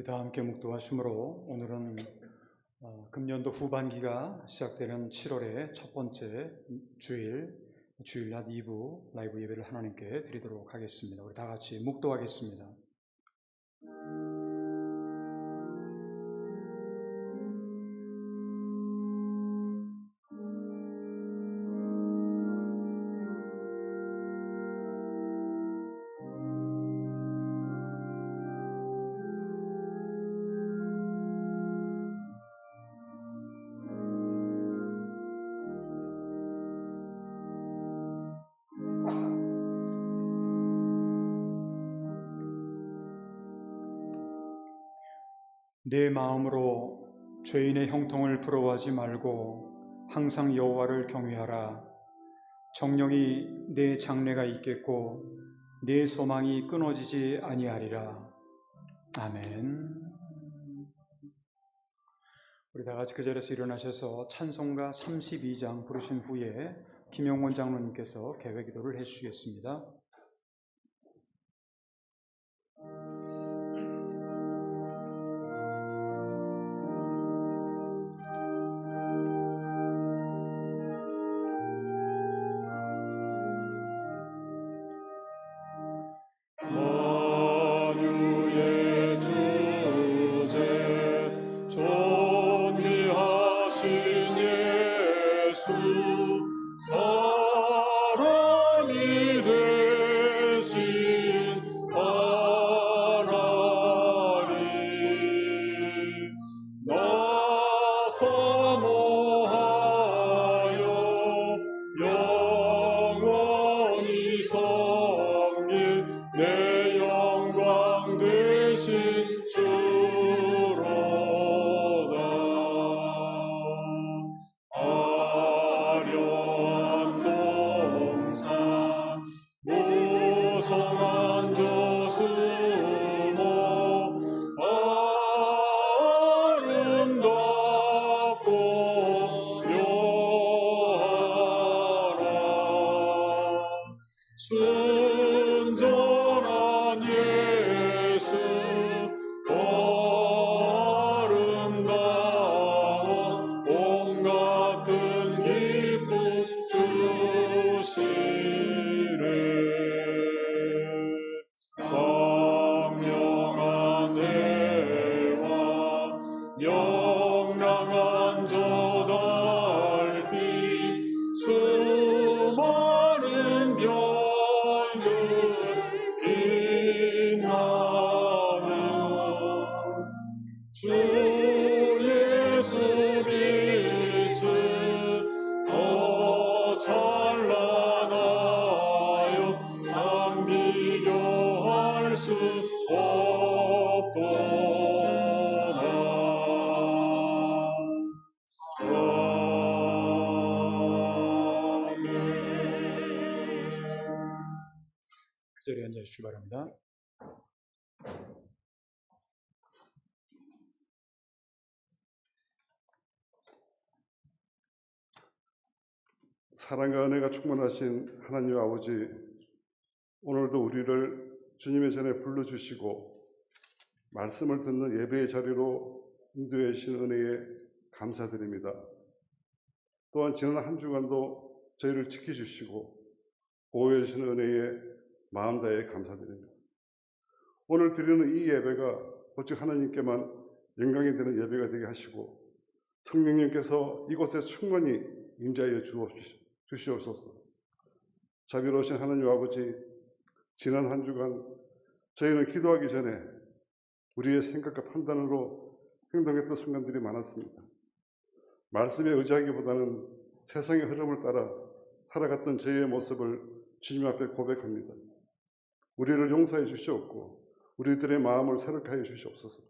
우리 다 함께 묵도하심으로 오늘은 금년도 후반기가 시작되는 7월의 첫 번째 주일 낮 2부 라이브 예배를 하나님께 드리도록 하겠습니다. 우리 다 같이 묵도하겠습니다. 내 마음으로 죄인의 형통을 부러워하지 말고 항상 여호와를 경외하라. 정령이 내 장래가 있겠고 내 소망이 끊어지지 아니하리라. 아멘. 우리 다 같이 그 자리에서 일어나셔서 찬송가 32장 부르신 후에 김영원 장로님께서 개회 기도를 해주시겠습니다. 그 자리에 앉아주시기 바랍니다. 사랑과 은혜가 충만하신 하나님 아버지, 오늘도 우리를 주님의 전에 불러주시고 말씀을 듣는 예배의 자리로 인도해 주신 은혜에 감사드립니다. 또한 지난 한 주간도 저희를 지켜주시고 보호해 주신 은혜에 마음 다해 감사드립니다. 오늘 드리는 이 예배가 오직 하나님께만 영광이 되는 예배가 되게 하시고 성령님께서 이곳에 충만히 임재하여 주시옵소서. 자비로우신 하나님 아버지, 지난 한 주간 저희는 기도하기 전에 우리의 생각과 판단으로 행동했던 순간들이 많았습니다. 말씀에 의지하기보다는 세상의 흐름을 따라 살아갔던 저희의 모습을 주님 앞에 고백합니다. 우리를 용서해 주시옵고 우리들의 마음을 새롭게 하여 주시옵소서.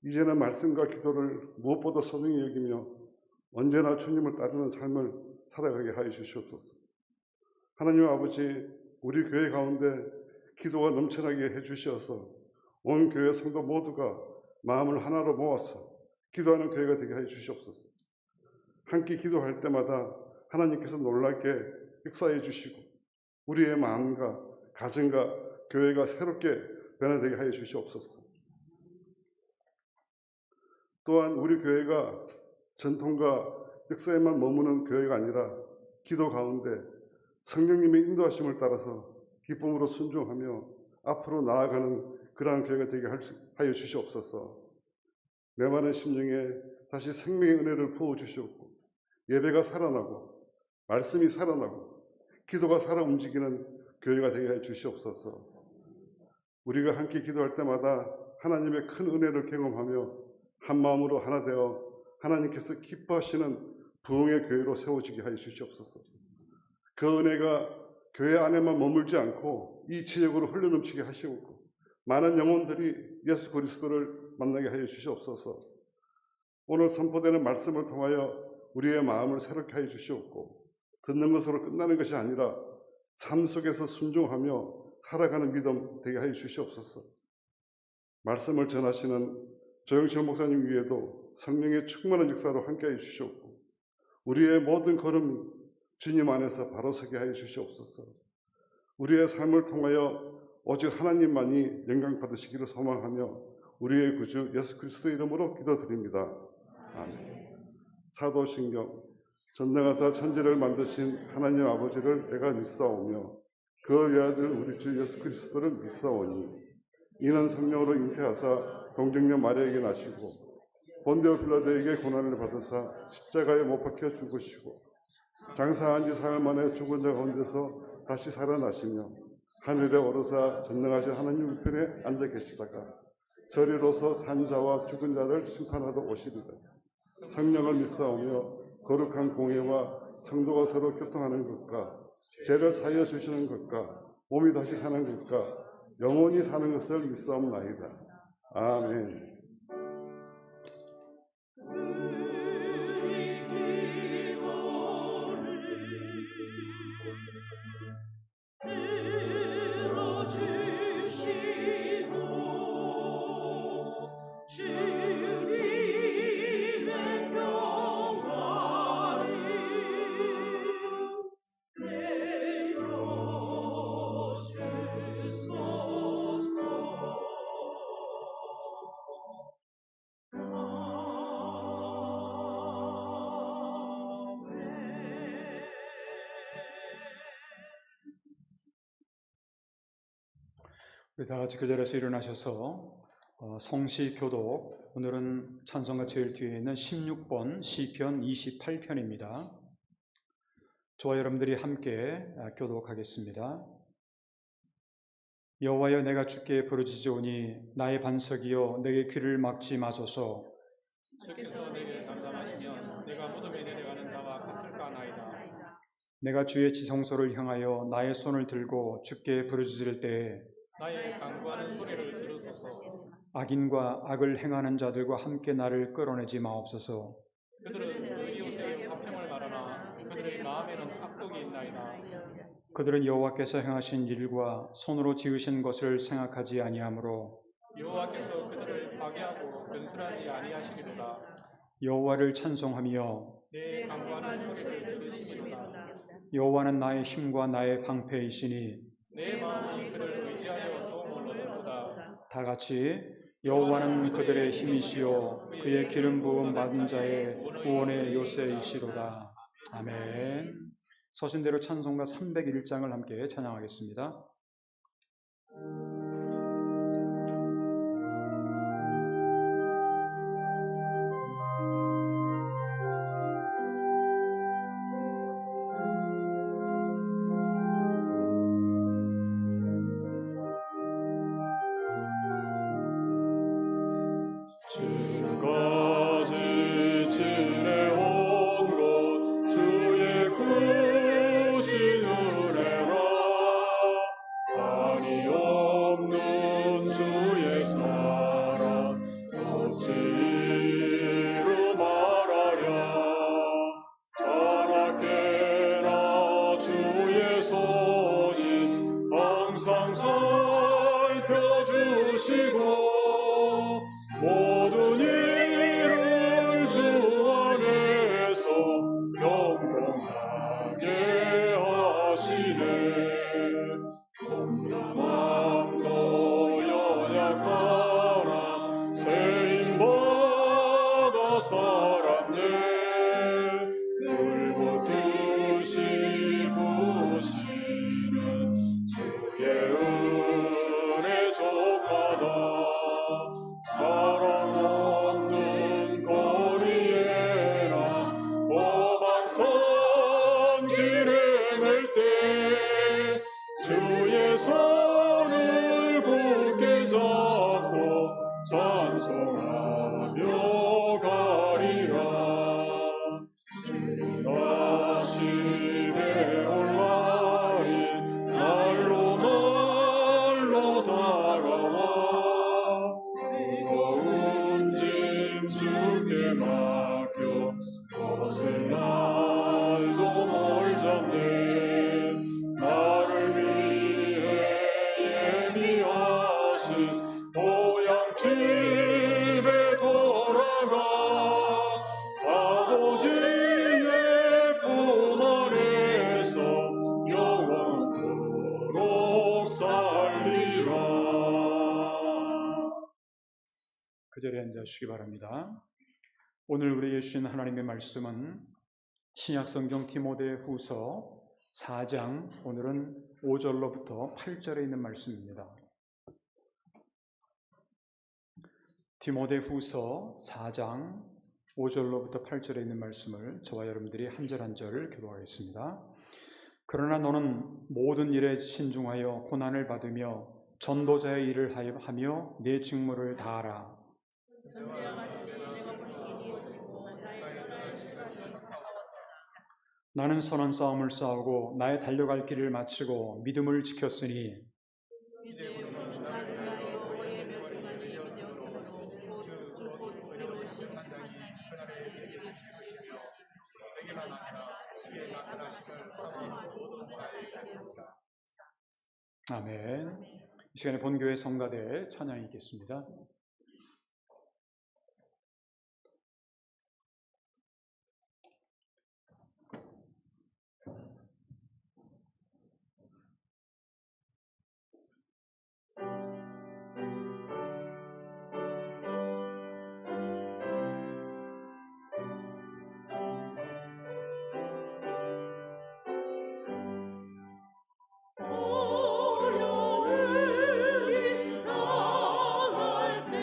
이제는 말씀과 기도를 무엇보다 소중히 여기며 언제나 주님을 따르는 삶을 살아가게 하여 주시옵소서. 하나님 아버지, 우리 교회 가운데 기도가 넘쳐나게 해주셔서 온 교회 성도 모두가 마음을 하나로 모아서 기도하는 교회가 되게 하여 주시옵소서. 함께 기도할 때마다 하나님께서 놀랍게 역사해 주시고 우리의 마음과 가정과 교회가 새롭게 변화되게 하여 주시옵소서. 또한 우리 교회가 전통과 역사에만 머무는 교회가 아니라 기도 가운데 성령님의 인도하심을 따라서 기쁨으로 순종하며 앞으로 나아가는 그러한 교회가 되게 하여 주시옵소서. 메마른 심령에 다시 생명의 은혜를 부어 주시옵고 예배가 살아나고 말씀이 살아나고 기도가 살아 움직이는 교회가 되게 하여 주시옵소서. 우리가 함께 기도할 때마다 하나님의 큰 은혜를 경험하며 한 마음으로 하나 되어 하나님께서 기뻐하시는 부흥의 교회로 세워지게 하여 주시옵소서. 그 은혜가 교회 안에만 머물지 않고 이 지역으로 흘러넘치게 하시옵고 많은 영혼들이 예수 그리스도를 만나게 하여 주시옵소서. 오늘 선포되는 말씀을 통하여 우리의 마음을 새롭게 하여 주시옵고 듣는 것으로 끝나는 것이 아니라 삶 속에서 순종하며 살아가는 믿음 되게 하여 주시옵소서. 말씀을 전하시는 조영철 목사님 위에도 성령의 충만한 역사로 함께하여 주시옵고 우리의 모든 걸음이 주님 안에서 바로 서게 하여 주시옵소서. 우리의 삶을 통하여 오직 하나님만이 영광 받으시기를 소망하며 우리의 구주 예수 그리스도의 이름으로 기도드립니다. 아멘. 사도신경 전능하사 천지를 만드신 하나님 아버지를 내가 믿사오며 그 외아들 우리 주 예수 그리스도를 믿사오니 이는 성령으로 잉태하사 동정녀 마리아에게 나시고 본디오 빌라도에게 고난을 받으사 십자가에 못 박혀 죽으시고 장사한 지 사흘 만에 죽은 자 가운데서 다시 살아나시며 하늘에 오르사 전능하신 하나님 우편에 앉아 계시다가 저리로서 산 자와 죽은 자를 심판하러 오시리라. 성령을 믿사오며 거룩한 공예와 성도가 서로 교통하는 것과 죄를 사하여 주시는 것과 몸이 다시 사는 것과 영원히 사는 것을 믿사옵나이다. 아멘. 우리 다 같이 그 자리에서 일어나셔서 성시 교독, 오늘은 찬송가 제일 뒤에 있는 16번 시편 28편입니다. 저와 여러분들이 함께 교독하겠습니다. 여호와여, 내가 주께 부르짖으오니 나의 반석이여 내게 귀를 막지 마소서. 주께서 내게 감당하시면 내가 무덤에 내려가는 자와 같을까 하나이다. 내가 주의 지성소를 향하여 나의 손을 들고 주께 부르짖을 때에 나의 간구하는 소리를 들으소서. 악인과 악을 행하는 자들과 함께 나를 끌어내지 마옵소서. 그들은 그 이웃에게 화평을 말하나 그들의 마음에는 악독이 있나이다. 그들은 여호와께서 행하신 일과 손으로 지으신 것을 생각하지 아니하므로 여호와께서 그들을 파괴하고 건설하지 아니하시리로다. 여호와를 찬송하며 내 간구하는 소리를 들으시리로다. 여호와는 나의 힘과 나의 방패이시니 내 마음이 그를 의지하여 도움을 얻는도다. 다 같이 여호와는 그들의 힘이시요 그의 기름 부음 받은 자의 구원의 요새이시로다. 아멘. 서신대로 찬송가 301장을 함께 찬양하겠습니다. 때 주의 손을 굳게 잡고 찬송하며 가리라. 다시 배올라리 날로 날로 다가와 무거운 짐 주께 맡겨 벗을 날도 멀잖네. 나를 위해 예비하신 고향 집에 돌아가 아버지의 품 안에서 영원토록 살리라. 그 자리에 앉으시기 바랍니다. 오늘 우리에게 주신 하나님의 말씀은 신약성경 디모데후서 4장, 오늘은 5절로부터 8절에 있는 말씀입니다. 디모데후서 4장 5절로부터 8절에 있는 말씀을 저와 여러분들이 한 절 한 절 교독하겠습니다. 그러나 너는 모든 일에 신중하여 고난을 받으며 전도자의 일을 하며 내 직무를 다하라. 나는 선한 싸움을 싸우고 나의 달려갈 길을 마치고 믿음을 지켰으니 아멘. 이 시간에 본교회 성가대 찬양이 있겠습니다. 어려움이 당할 때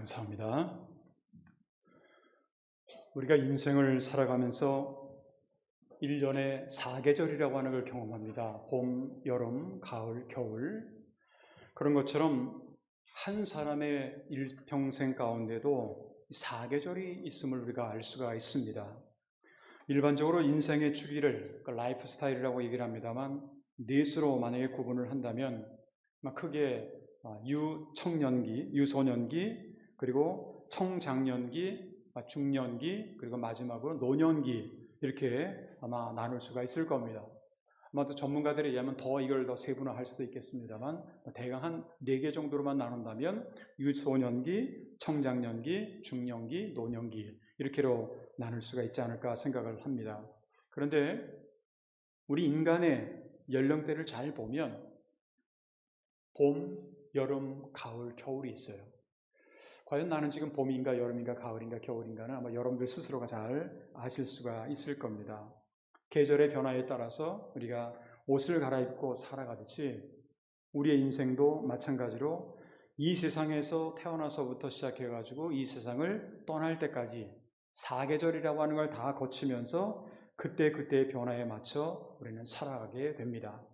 감사합니다. 우리가 인생을 살아가면서 1년에 4계절이라고 하는 걸 경험합니다. 봄, 여름, 가을, 겨울. 그런 것처럼 한 사람의 일평생 가운데도 4계절이 있음을 우리가 알 수가 있습니다. 일반적으로 인생의 주기를 라이프 스타일이라고 얘기를 합니다만 넷으로 만약에 구분을 한다면 크게 유청년기, 유소년기, 그리고 청장년기, 중년기, 그리고 마지막으로 노년기 이렇게 아마 나눌 수가 있을 겁니다. 아마도 전문가들에 의하면 이걸 더 세분화할 수도 있겠습니다만 대강 한 4개 정도로만 나눈다면 유소년기, 청장년기, 중년기, 노년기 이렇게로 나눌 수가 있지 않을까 생각을 합니다. 그런데 우리 인간의 연령대를 잘 보면 봄, 여름, 가을, 겨울이 있어요. 과연 나는 지금 봄인가 여름인가 가을인가 겨울인가는 아마 여러분들 스스로가 잘 아실 수가 있을 겁니다. 계절의 변화에 따라서 우리가 옷을 갈아입고 살아가듯이 우리의 인생도 마찬가지로 이 세상에서 태어나서부터 시작해가지고 이 세상을 떠날 때까지 4계절이라고 하는 걸 다 거치면서 그때그때의 변화에 맞춰 우리는 살아가게 됩니다.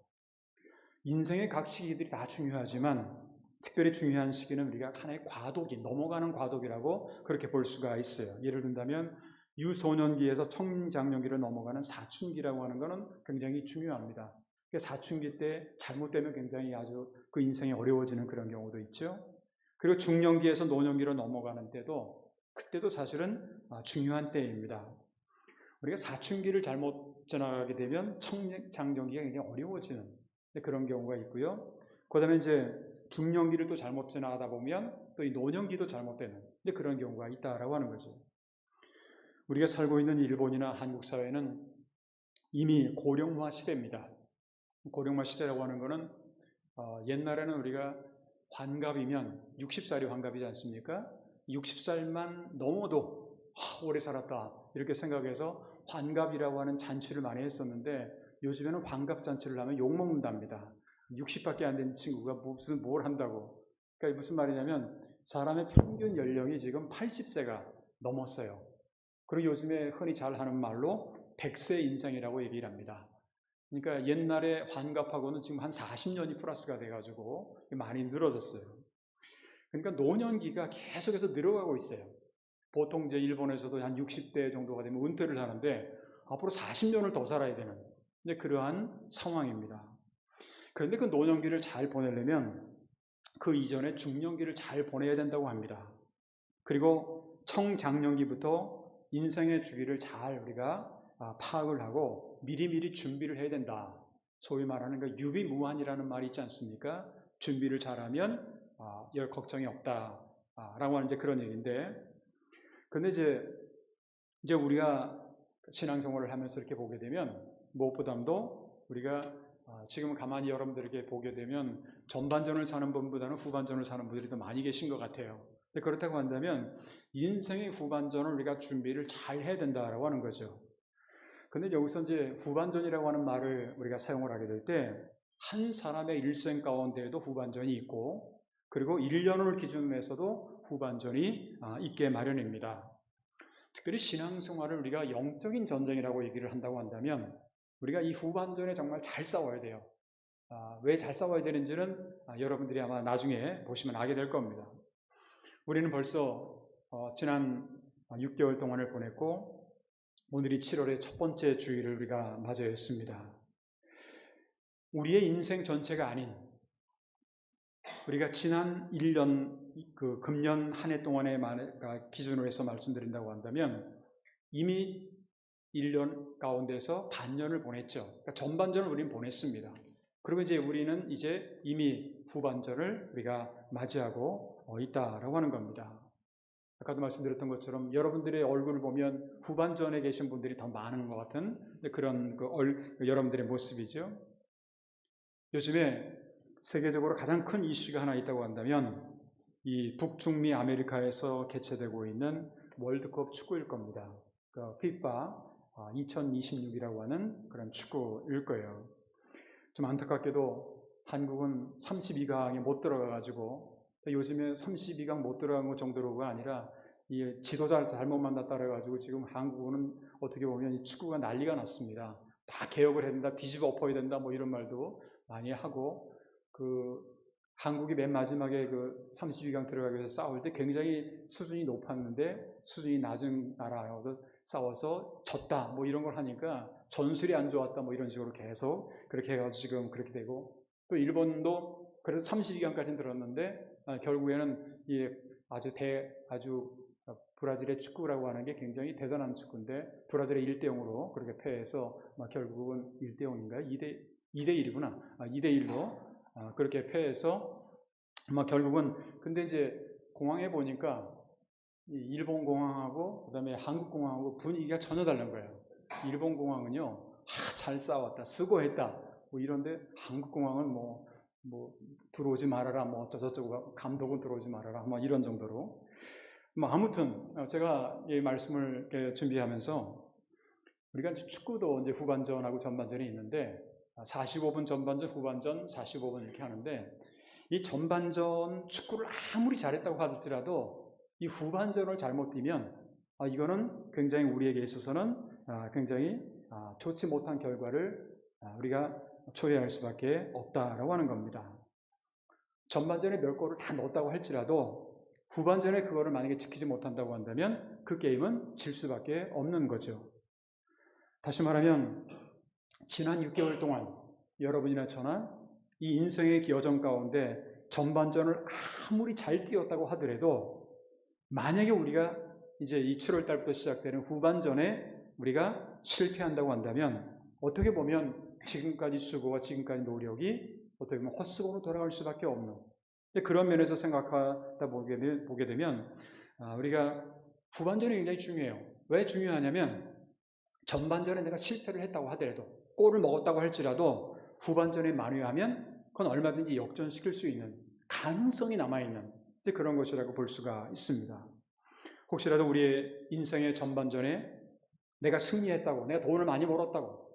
인생의 각 시기들이 다 중요하지만 특별히 중요한 시기는 우리가 하나의 과도기, 넘어가는 과도기라고 그렇게 볼 수가 있어요. 예를 든다면 유소년기에서 청장년기로 넘어가는 사춘기라고 하는 것은 굉장히 중요합니다. 사춘기 때 잘못되면 굉장히 아주 그 인생이 어려워지는 그런 경우도 있죠. 그리고 중년기에서 노년기로 넘어가는 때도 그때도 사실은 중요한 때입니다. 우리가 사춘기를 잘못 지나가게 되면 청장년기가 굉장히 어려워지는 그런 경우가 있고요. 그 다음에 이제 중년기를 또 잘못 지나가다 보면 또 이 노년기도 잘못되는 그런 경우가 있다라고 하는 거죠. 우리가 살고 있는 일본이나 한국 사회는 이미 고령화 시대입니다. 고령화 시대라고 하는 것은 옛날에는 우리가 환갑이면 60살이 환갑이지 않습니까? 60살만 넘어도 오래 살았다 이렇게 생각해서 환갑이라고 하는 잔치를 많이 했었는데 요즘에는 환갑 잔치를 하면 욕먹는답니다. 60밖에 안 된 친구가 뭘 한다고. 그러니까 무슨 말이냐면 사람의 평균 연령이 지금 80세가 넘었어요. 그리고 요즘에 흔히 잘 하는 말로 100세 인생이라고 얘기를 합니다. 그러니까 옛날에 환갑하고는 지금 한 40년이 플러스가 돼가지고 많이 늘어졌어요. 그러니까 노년기가 계속해서 늘어가고 있어요. 보통 이제 일본에서도 한 60대 정도가 되면 은퇴를 하는데 앞으로 40년을 더 살아야 되는 그러한 상황입니다. 그런데 그 노년기를 잘 보내려면 그 이전에 중년기를 잘 보내야 된다고 합니다. 그리고 청장년기부터 인생의 주기를 잘 우리가 파악을 하고 미리미리 준비를 해야 된다. 소위 말하는 그 유비무환이라는 말이 있지 않습니까? 준비를 잘하면 걱정이 없다. 라고 하는 이제 그런 얘기인데, 근데 이제 우리가 신앙생활을 하면서 이렇게 보게 되면 무엇보다도 우리가 지금 가만히 여러분들에게 보게 되면 전반전을 사는 분보다는 후반전을 사는 분들이 더 많이 계신 것 같아요. 그렇다고 한다면 인생의 후반전을 우리가 준비를 잘 해야 된다라고 하는 거죠. 근데 여기서 이제 후반전이라고 하는 말을 우리가 사용을 하게 될 때 한 사람의 일생 가운데에도 후반전이 있고 그리고 1년을 기준으로 해서도 후반전이 있게 마련입니다. 특별히 신앙생활을 우리가 영적인 전쟁이라고 얘기를 한다고 한다면 우리가 이 후반전에 정말 잘 싸워야 돼요. 왜 잘 싸워야 되는지는 여러분들이 아마 나중에 보시면 알게 될 겁니다. 우리는 벌써 지난 6개월 동안을 보냈고 오늘이 7월의 첫 번째 주일을 우리가 맞이했습니다. 우리의 인생 전체가 아닌 우리가 지난 1년 금년 한 해 동안의 기준으로 해서 말씀드린다고 한다면 이미 1년 가운데서 반년을 보냈죠. 그러니까 전반전을 우리는 보냈습니다. 그리고 이제 우리는 이제 이미 후반전을 우리가 맞이하고 있다라고 하는 겁니다. 아까도 말씀드렸던 것처럼 여러분들의 얼굴을 보면 후반전에 계신 분들이 더 많은 것 같은 그런 여러분들의 모습이죠. 요즘에 세계적으로 가장 큰 이슈가 하나 있다고 한다면 이 북중미 아메리카에서 개최되고 있는 월드컵 축구일 겁니다. FIFA 2026이라고 하는 그런 축구일 거예요. 좀 안타깝게도 한국은 32강에 못 들어가가지고 요즘에 32강 못 들어간 것 정도로가 아니라 이 지도자 잘못 만났다 그래가지고 지금 한국은 어떻게 보면 이 축구가 난리가 났습니다. 다 개혁을 해야 된다, 뒤집어 엎어야 된다, 뭐 이런 말도 많이 하고, 한국이 맨 마지막에 32강 들어가기 위해서 싸울 때 굉장히 수준이 높았는데 수준이 낮은 나라하고 싸워서 졌다, 뭐 이런 걸 하니까 전술이 안 좋았다, 뭐 이런 식으로 계속 그렇게 해가지고 지금 그렇게 되고, 또 일본도 그래서 32강까지 들었는데 결국에는 이 아주 브라질의 축구라고 하는 게 굉장히 대단한 축구인데 브라질의 1대0으로 그렇게 패해서 결국은 1대0인가요? 2대1이구나. 2대1로 그렇게 패해서 결국은 근데 이제 공항에 보니까 이 일본 공항하고 그다음에 한국 공항하고 분위기가 전혀 다른 거예요. 일본 공항은요, 잘 싸웠다, 수고했다, 뭐 이런데 한국 공항은 뭐 들어오지 말아라, 뭐 어쩌고저쩌고, 감독은 들어오지 말아라, 뭐 이런 정도로. 아무튼 제가 이 말씀을 이렇게 준비하면서 우리가 축구도 이제 후반전하고 전반전이 있는데 45분 전반전, 후반전 45분 이렇게 하는데 이 전반전 축구를 아무리 잘했다고 할지라도 이 후반전을 잘못 뛰면 이거는 굉장히 우리에게 있어서는 굉장히 좋지 못한 결과를 우리가 초래할 수밖에 없다라고 하는 겁니다. 전반전에 몇 골을 다 넣었다고 할지라도 후반전에 그거를 만약에 지키지 못한다고 한다면 그 게임은 질 수밖에 없는 거죠. 다시 말하면 지난 6개월 동안 여러분이나 저나 이 인생의 여정 가운데 전반전을 아무리 잘 뛰었다고 하더라도 만약에 우리가 이제 이 7월 달부터 시작되는 후반전에 우리가 실패한다고 한다면 어떻게 보면 지금까지 수고와 지금까지 노력이 어떻게 보면 헛수고로 돌아갈 수밖에 없는, 그런 면에서 생각하다 보게 되면 우리가 후반전이 굉장히 중요해요. 왜 중요하냐면 전반전에 내가 실패를 했다고 하더라도, 골을 먹었다고 할지라도 후반전에 만회하면 그건 얼마든지 역전시킬 수 있는 가능성이 남아있는 그런 것이라고 볼 수가 있습니다. 혹시라도 우리의 인생의 전반전에 내가 승리했다고, 내가 돈을 많이 벌었다고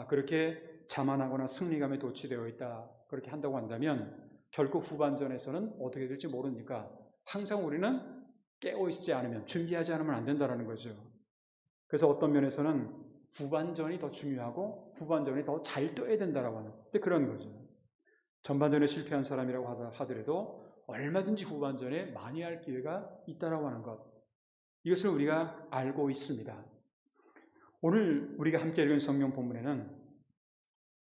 그렇게 자만하거나 승리감에 도취되어 있다, 그렇게 한다고 한다면 결국 후반전에서는 어떻게 될지 모르니까 항상 우리는 깨어있지 않으면, 준비하지 않으면 안 된다는 거죠. 그래서 어떤 면에서는 후반전이 더 중요하고 후반전이 더 잘 뛰어야 된다라고 하는 그런 거죠. 전반전에 실패한 사람이라고 하더라도 얼마든지 후반전에 만회할 기회가 있다라고 하는 것, 이것을 우리가 알고 있습니다. 오늘 우리가 함께 읽은 성경 본문에는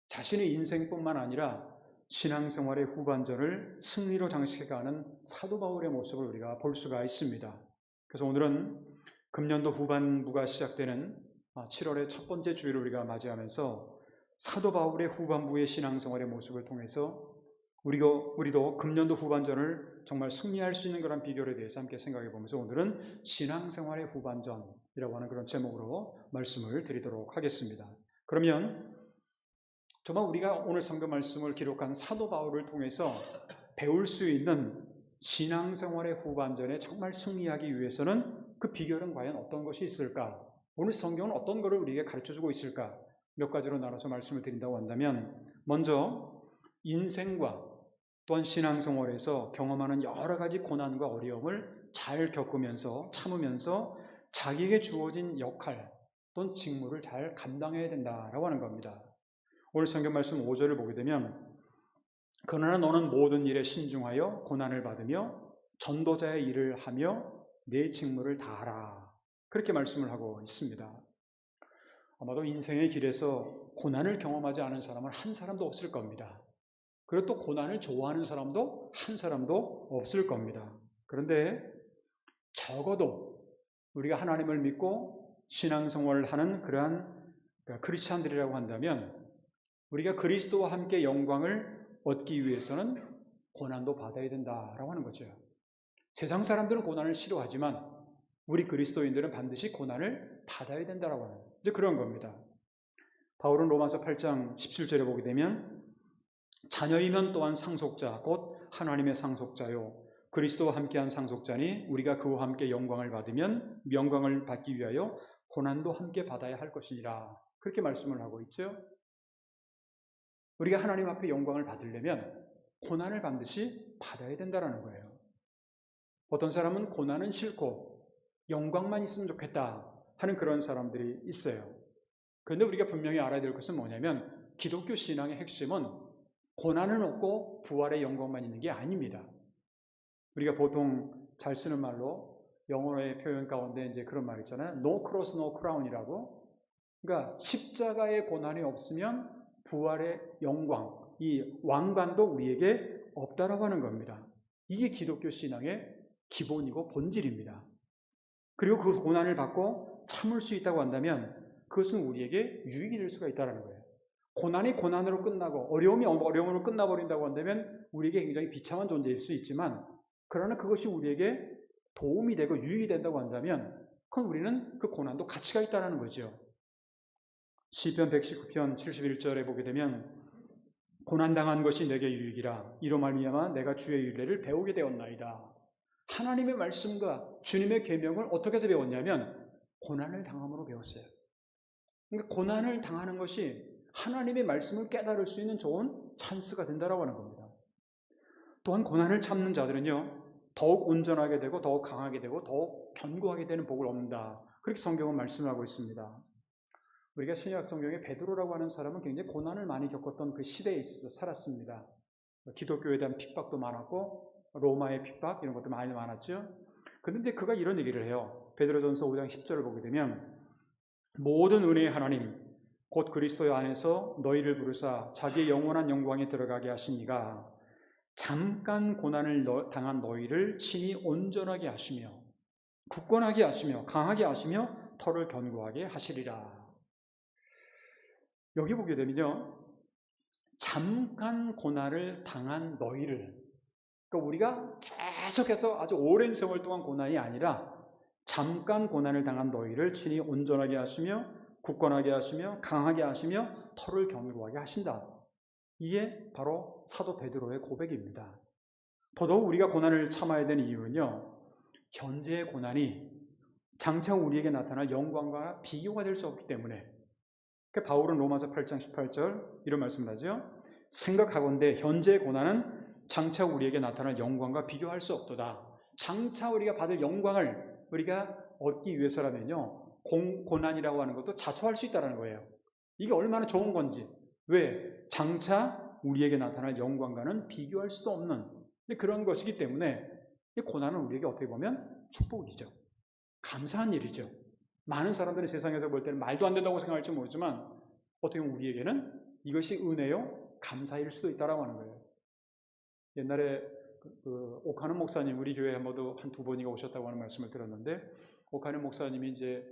자신의 인생뿐만 아니라 신앙생활의 후반전을 승리로 장식해가는 사도 바울의 모습을 우리가 볼 수가 있습니다. 그래서 오늘은 금년도 후반부가 시작되는 7월의 첫 번째 주일을 우리가 맞이하면서 사도 바울의 후반부의 신앙생활의 모습을 통해서 우리도 금년도 후반전을 정말 승리할 수 있는 그런 비결에 대해서 함께 생각해 보면서 오늘은 신앙생활의 후반전이라고 하는 그런 제목으로 말씀을 드리도록 하겠습니다. 그러면 정말 우리가 오늘 성경 말씀을 기록한 사도 바울을 통해서 배울 수 있는 신앙생활의 후반전에 정말 승리하기 위해서는 그 비결은 과연 어떤 것이 있을까? 오늘 성경은 어떤 것을 우리에게 가르쳐주고 있을까? 몇 가지로 나눠서 말씀을 드린다고 한다면, 먼저 인생과 또한 신앙생활에서 경험하는 여러 가지 고난과 어려움을 잘 겪으면서 참으면서 자기에게 주어진 역할 또는 직무를 잘 감당해야 된다라고 하는 겁니다. 오늘 성경 말씀 5절을 보게 되면 그러나 너는 모든 일에 신중하여 고난을 받으며 전도자의 일을 하며 내 직무를 다하라, 그렇게 말씀을 하고 있습니다. 아마도 인생의 길에서 고난을 경험하지 않은 사람은 한 사람도 없을 겁니다. 그리고 또 고난을 좋아하는 사람도 한 사람도 없을 겁니다. 그런데 적어도 우리가 하나님을 믿고 신앙생활을 하는 그러한 크리스찬들이라고 한다면 우리가 그리스도와 함께 영광을 얻기 위해서는 고난도 받아야 된다라고 하는 거죠. 세상 사람들은 고난을 싫어하지만 우리 그리스도인들은 반드시 고난을 받아야 된다라고 하는 그런 겁니다. 바울은 로마서 8장 17절에 보게 되면 자녀이면 또한 상속자 곧 하나님의 상속자요 그리스도와 함께한 상속자니 우리가 그와 함께 영광을 받으면 영광을 받기 위하여 고난도 함께 받아야 할 것이니라, 그렇게 말씀을 하고 있죠. 우리가 하나님 앞에 영광을 받으려면 고난을 반드시 받아야 된다는 거예요. 어떤 사람은 고난은 싫고 영광만 있으면 좋겠다 하는 그런 사람들이 있어요. 그런데 우리가 분명히 알아야 될 것은 뭐냐면 기독교 신앙의 핵심은 고난은 없고 부활의 영광만 있는 게 아닙니다. 우리가 보통 잘 쓰는 말로 영어의 표현 가운데 이제 그런 말 있잖아요. No cross, no crown이라고. 그러니까 십자가의 고난이 없으면 부활의 영광, 이 왕관도 우리에게 없다라고 하는 겁니다. 이게 기독교 신앙의 기본이고 본질입니다. 그리고 그 고난을 받고 참을 수 있다고 한다면 그것은 우리에게 유익이 될 수가 있다는 거예요. 고난이 고난으로 끝나고 어려움이 어려움으로 끝나버린다고 한다면 우리에게 굉장히 비참한 존재일 수 있지만, 그러나 그것이 우리에게 도움이 되고 유익이 된다고 한다면 그건 우리는 그 고난도 가치가 있다는 거죠. 시편 119편 71절에 보게 되면 고난당한 것이 내게 유익이라 이로 말미암아 내가 주의 율례를 배우게 되었나이다. 하나님의 말씀과 주님의 계명을 어떻게 해서 배웠냐면 고난을 당함으로 배웠어요. 그러니까 고난을 당하는 것이 하나님의 말씀을 깨달을 수 있는 좋은 찬스가 된다라고 하는 겁니다. 또한 고난을 참는 자들은요 더욱 온전하게 되고 더욱 강하게 되고 더욱 견고하게 되는 복을 얻는다. 그렇게 성경은 말씀하고 있습니다. 우리가 신약 성경에 베드로라고 하는 사람은 굉장히 고난을 많이 겪었던 그 시대에 있어서 살았습니다. 기독교에 대한 핍박도 많았고 로마의 핍박 이런 것도 많이 많았죠. 그런데 그가 이런 얘기를 해요. 베드로전서 5장 10절을 보게 되면 모든 은혜의 하나님 곧 그리스도 안에서 너희를 부르사 자기의 영원한 영광에 들어가게 하시니가 잠깐 고난을 당한 너희를 친히 온전하게 하시며 굳건하게 하시며 강하게 하시며 털을 견고하게 하시리라. 여기 보게 되면요 잠깐 고난을 당한 너희를, 그러니까 우리가 계속해서 아주 오랜 세월 동안 고난이 아니라 잠깐 고난을 당한 너희를 친히 온전하게 하시며 굳건하게 하시며 강하게 하시며 털을 견고하게 하신다. 이게 바로 사도 베드로의 고백입니다. 더더욱 우리가 고난을 참아야 되는 이유는요 현재의 고난이 장차 우리에게 나타날 영광과 비교가 될 수 없기 때문에. 바울은 로마서 8장 18절 이런 말씀을 하죠. 생각하건대 현재의 고난은 장차 우리에게 나타날 영광과 비교할 수 없도다. 장차 우리가 받을 영광을 우리가 얻기 위해서라면요 고난이라고 하는 것도 자초할 수 있다는 거예요. 이게 얼마나 좋은 건지. 왜? 장차 우리에게 나타날 영광과는 비교할 수도 없는 그런 것이기 때문에 이 고난은 우리에게 어떻게 보면 축복이죠. 감사한 일이죠. 많은 사람들은 세상에서 볼 때는 말도 안 된다고 생각할지 모르지만 어떻게 보면 우리에게는 이것이 은혜요 감사일 수도 있다라고 하는 거예요. 옛날에 오카는 목사님 우리 교회에 한번도 한두 번이가 오셨다고 하는 말씀을 들었는데, 오카는 목사님이 이제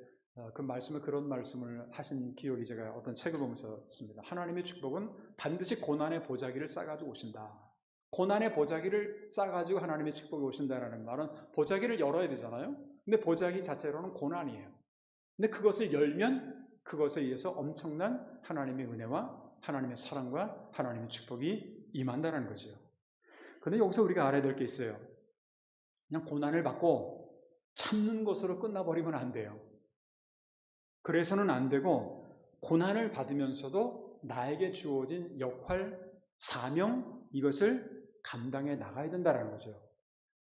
그 말씀을 그런 말씀을 하신 기억이 제가 어떤 책을 보면서 있습니다. 하나님의 축복은 반드시 고난의 보자기를 싸가지고 오신다. 고난의 보자기를 싸가지고 하나님의 축복이 오신다라는 말은 보자기를 열어야 되잖아요. 근데 보자기 자체로는 고난이에요. 근데 그것을 열면 그것에 의해서 엄청난 하나님의 은혜와 하나님의 사랑과 하나님의 축복이 임한다는 거죠. 그런데 여기서 우리가 알아야 될 게 있어요. 그냥 고난을 받고 참는 것으로 끝나버리면 안 돼요. 그래서는 안 되고 고난을 받으면서도 나에게 주어진 역할, 사명 이것을 감당해 나가야 된다는 거죠.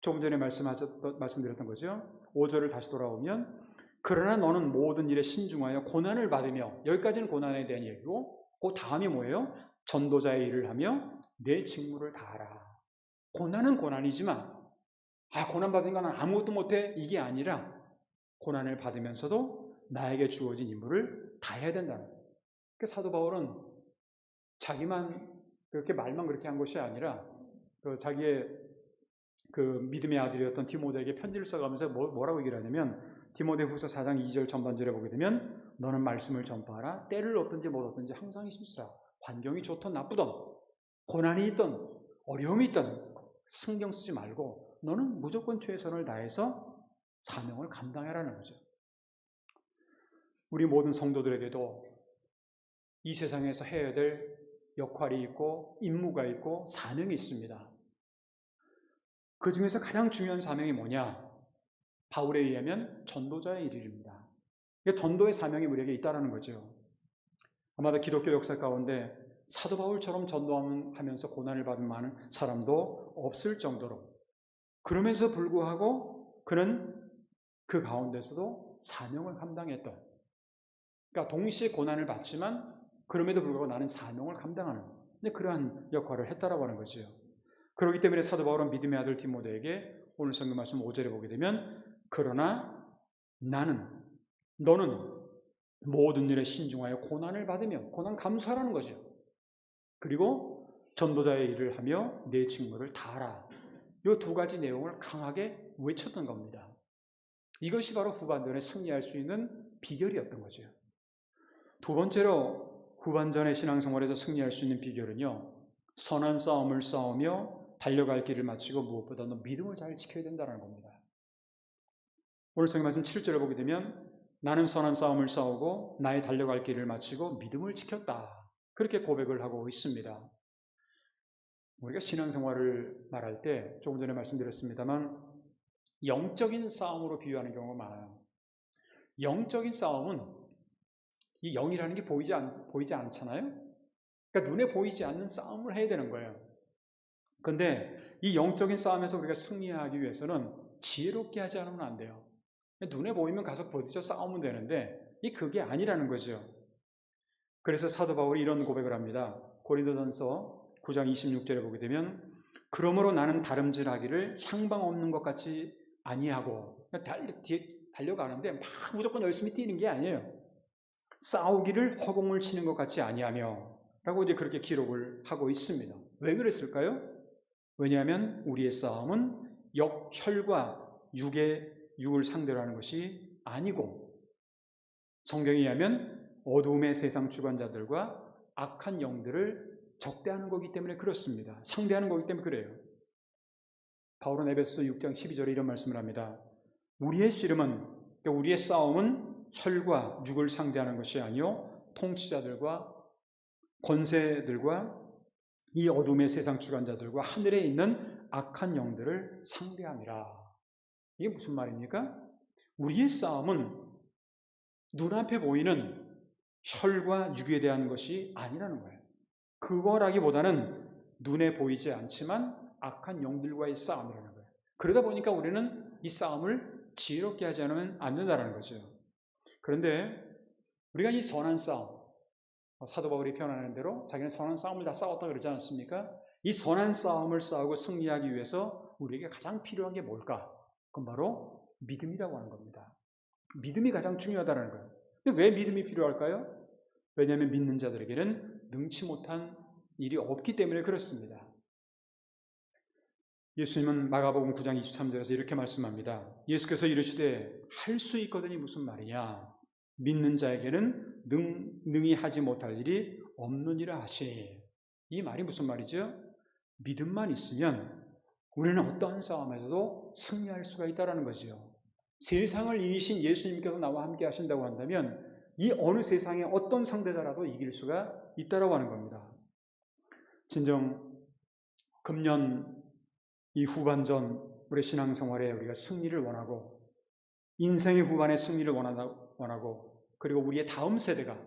조금 전에 말씀드렸던 거죠. 5절을 다시 돌아오면 그러나 너는 모든 일에 신중하여 고난을 받으며, 여기까지는 고난에 대한 얘기고 그 다음이 뭐예요? 전도자의 일을 하며 내 직무를 다하라. 고난은 고난이지만 고난 받은 건 아무것도 못해 이게 아니라 고난을 받으면서도 나에게 주어진 임무를 다해야 된다는 거예요. 사도 바울은 자기만 그렇게 말만 그렇게 한 것이 아니라 자기의 그 믿음의 아들이었던 디모데에게 편지를 써가면서 뭐라고 얘기를 하냐면 디모데후서 4장 2절 전반절에 보게 되면 너는 말씀을 전파하라. 때를 얻든지 못 얻든지 항상 힘쓰라. 환경이 좋든 나쁘든 고난이 있든 어려움이 있든 신경 쓰지 말고 너는 무조건 최선을 다해서 사명을 감당하라는 거죠. 우리 모든 성도들에게도 이 세상에서 해야 될 역할이 있고 임무가 있고 사명이 있습니다. 그 중에서 가장 중요한 사명이 뭐냐? 바울에 의하면 전도자의 일입니다. 전도의 사명이 우리에게 있다는 거죠. 아마도 기독교 역사 가운데 사도 바울처럼 전도하면서 고난을 받은 많은 사람도 없을 정도로 그럼에도 불구하고 그는 그 가운데서도 사명을 감당했던, 그러니까 동시에 고난을 받지만 그럼에도 불구하고 나는 사명을 감당하는 그러한 역할을 했다라고 하는 거죠. 그렇기 때문에 사도 바울은 믿음의 아들 디모데에게 오늘 성경 말씀 5절에 보게 되면 그러나 너는 모든 일에 신중하여 고난을 받으며 고난 감수하라는 거죠. 그리고 전도자의 일을 하며 내 직무를 다하라. 이 두 가지 내용을 강하게 외쳤던 겁니다. 이것이 바로 후반전에 승리할 수 있는 비결이었던 거죠. 두 번째로 후반전의 신앙생활에서 승리할 수 있는 비결은요, 선한 싸움을 싸우며 달려갈 길을 마치고 무엇보다도 믿음을 잘 지켜야 된다는 겁니다. 오늘 성경 말씀 7절에 보게 되면 나는 선한 싸움을 싸우고 나의 달려갈 길을 마치고 믿음을 지켰다. 그렇게 고백을 하고 있습니다. 우리가 신앙생활을 말할 때 조금 전에 말씀드렸습니다만 영적인 싸움으로 비유하는 경우가 많아요. 영적인 싸움은 이 영이라는 게 보이지 않잖아요. 그러니까 눈에 보이지 않는 싸움을 해야 되는 거예요. 그런데 이 영적인 싸움에서 우리가 승리하기 위해서는 지혜롭게 하지 않으면 안 돼요. 눈에 보이면 가서 부딪혀 싸우면 되는데 그게 아니라는 거죠. 그래서 사도 바울이 이런 고백을 합니다. 고린도전서 9장 26절에 보게 되면 그러므로 나는 다름질하기를 향방 없는 것 같이 아니하고 달려가는데 막 무조건 열심히 뛰는 게 아니에요. 싸우기를 허공을 치는 것 같이 아니하며 라고 이제 그렇게 기록을 하고 있습니다. 왜 그랬을까요? 왜냐하면 우리의 싸움은 혈과 육을 상대로 하는 것이 아니고 성경에 의하면 어두움의 세상 주관자들과 악한 영들을 적대하는 거기 때문에 그렇습니다. 상대하는 거기 때문에 그래요. 바울은 에베소 6장 12절에 이런 말씀을 합니다. 우리의 씨름은, 그러니까 우리의 싸움은 혈과 육을 상대하는 것이 아니요 통치자들과 권세들과 이 어둠의 세상 주관자들과 하늘에 있는 악한 영들을 상대함이라. 이게 무슨 말입니까? 우리의 싸움은 눈앞에 보이는 혈과 육에 대한 것이 아니라는 거예요. 그거라기보다는 눈에 보이지 않지만 악한 영들과의 싸움이라는 거예요. 그러다 보니까 우리는 이 싸움을 지혜롭게 하지 않으면 안 된다는 거죠. 그런데 우리가 이 선한 싸움, 사도 바울이 표현하는 대로 자기는 선한 싸움을 다 싸웠다 그러지 않습니까? 이 선한 싸움을 싸우고 승리하기 위해서 우리에게 가장 필요한 게 뭘까? 그건 바로 믿음이라고 하는 겁니다. 믿음이 가장 중요하다는 거예요. 근데 왜 믿음이 필요할까요? 왜냐하면 믿는 자들에게는 능치 못한 일이 없기 때문에 그렇습니다. 예수님은 마가복음 9장 23절에서 이렇게 말씀합니다. 예수께서 이르시되 할 수 있거든이 무슨 말이냐? 믿는 자에게는 능히 하지 못할 일이 없느니라 하시니. 이 말이 무슨 말이죠? 믿음만 있으면 우리는 어떠한 싸움에서도 승리할 수가 있다는 거죠. 세상을 이기신 예수님께서 나와 함께 하신다고 한다면 이 어느 세상의 어떤 상대자라도 이길 수가 있다고 하는 겁니다. 진정 금년 이 후반전 우리 신앙생활에 우리가 승리를 원하고 인생의 후반에 승리를 원하고 그리고 우리의 다음 세대가